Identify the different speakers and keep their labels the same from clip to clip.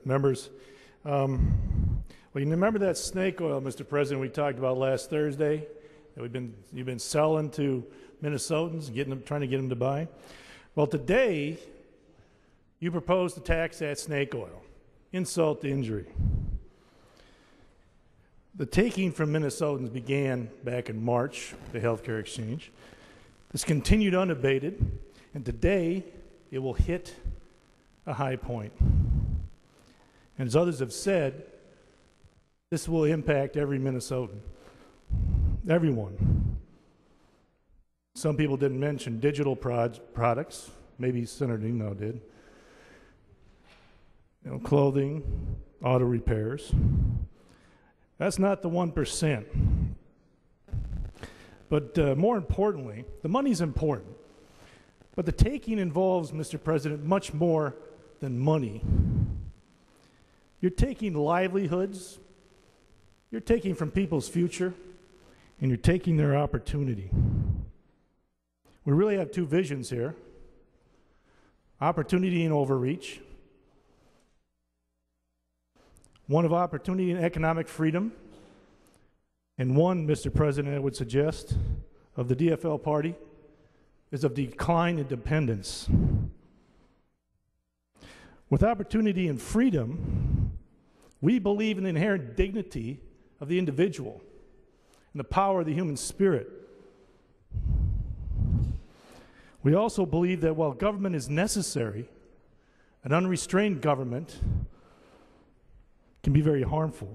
Speaker 1: Members, well, you remember that snake oil, Mr. President, we talked about last Thursday that you've been selling to Minnesotans, trying to get them to buy. Well, today you propose to tax that snake oil. Insult to injury. The taking from Minnesotans began back in March, the healthcare exchange. It's continued unabated, and today it will hit a high point. And as others have said, this will impact every Minnesotan, everyone. Some people didn't mention digital products, maybe Senator Eno did. Clothing, auto repairs. That's not the 1%. But more importantly, the money's important. But the taking involves, Mr. President, much more than money. You're taking livelihoods, you're taking from people's future, and you're taking their opportunity. We really have two visions here: opportunity and overreach. One of opportunity and economic freedom, and one, Mr. President, I would suggest, of the DFL party, is of decline and dependence. With opportunity and freedom, we believe in the inherent dignity of the individual and the power of the human spirit. We also believe that while government is necessary, an unrestrained government can be very harmful.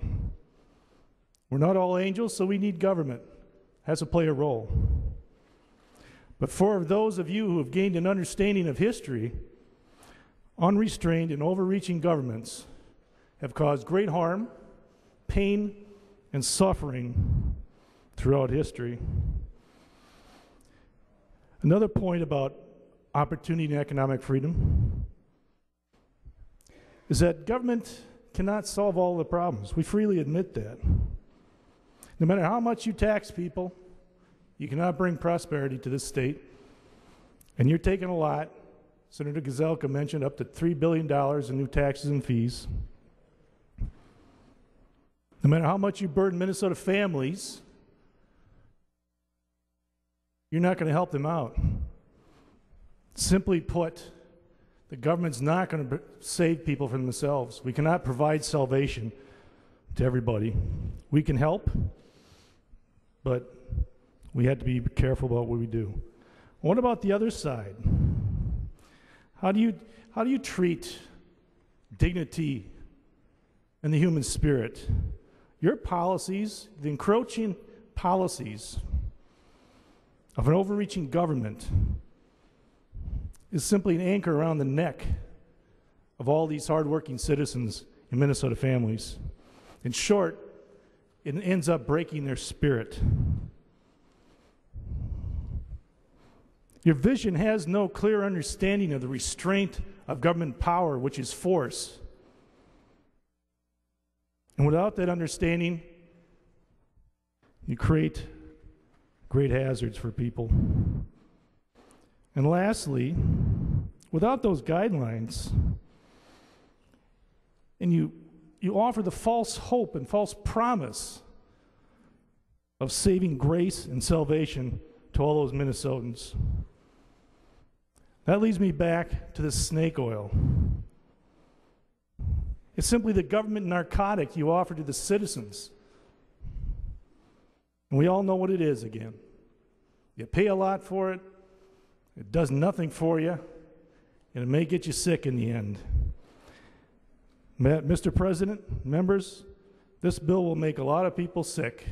Speaker 1: We're not all angels, so we need government. It has to play a role. But for those of you who have gained an understanding of history, unrestrained and overreaching governments have caused great harm, pain, and suffering throughout history. Another point about opportunity and economic freedom is that government cannot solve all the problems. We freely admit that. No matter how much you tax people, you cannot bring prosperity to this state. And you're taking a lot. Senator Gazelka mentioned up to $3 billion in new taxes and fees. No matter how much you burden Minnesota families, you're not going to help them out. Simply put, the government's not going to save people from themselves. We cannot provide salvation to everybody. We can help, but we have to be careful about what we do. What about the other side? How do you treat dignity and the human spirit? Your policies, the encroaching policies of an overreaching government, is simply an anchor around the neck of all these hardworking citizens and Minnesota families. In short, it ends up breaking their spirit. Your vision has no clear understanding of the restraint of government power, which is force. And without that understanding, you create great hazards for people. And lastly, without those guidelines, and you offer the false hope and false promise of saving grace and salvation to all those Minnesotans. That leads me back to the snake oil. It's simply the government narcotic you offer to the citizens. And we all know what it is again. You pay a lot for it, it does nothing for you, and it may get you sick in the end. Mr. President, members, this bill will make a lot of people sick.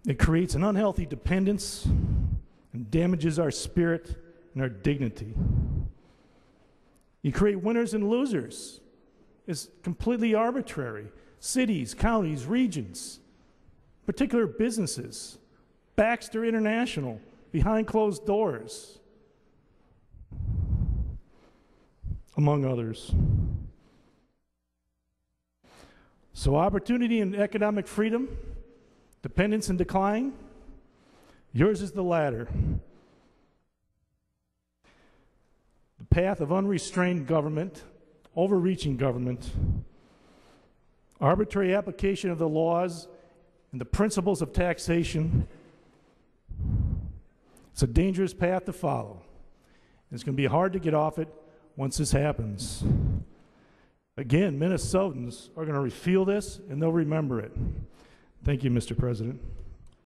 Speaker 1: It creates an unhealthy dependence and damages our spirit and our dignity. You create winners and losers. It's completely arbitrary. Cities, counties, regions, particular businesses, Baxter International, behind closed doors, among others. So opportunity and economic freedom, dependence and decline, yours is the latter. The path of unrestrained government, overreaching government, arbitrary application of the laws and the principles of taxation. It's a dangerous path to follow. It's going to be hard to get off it once this happens. Again, Minnesotans are going to feel this and they'll remember it. Thank you, Mr. President.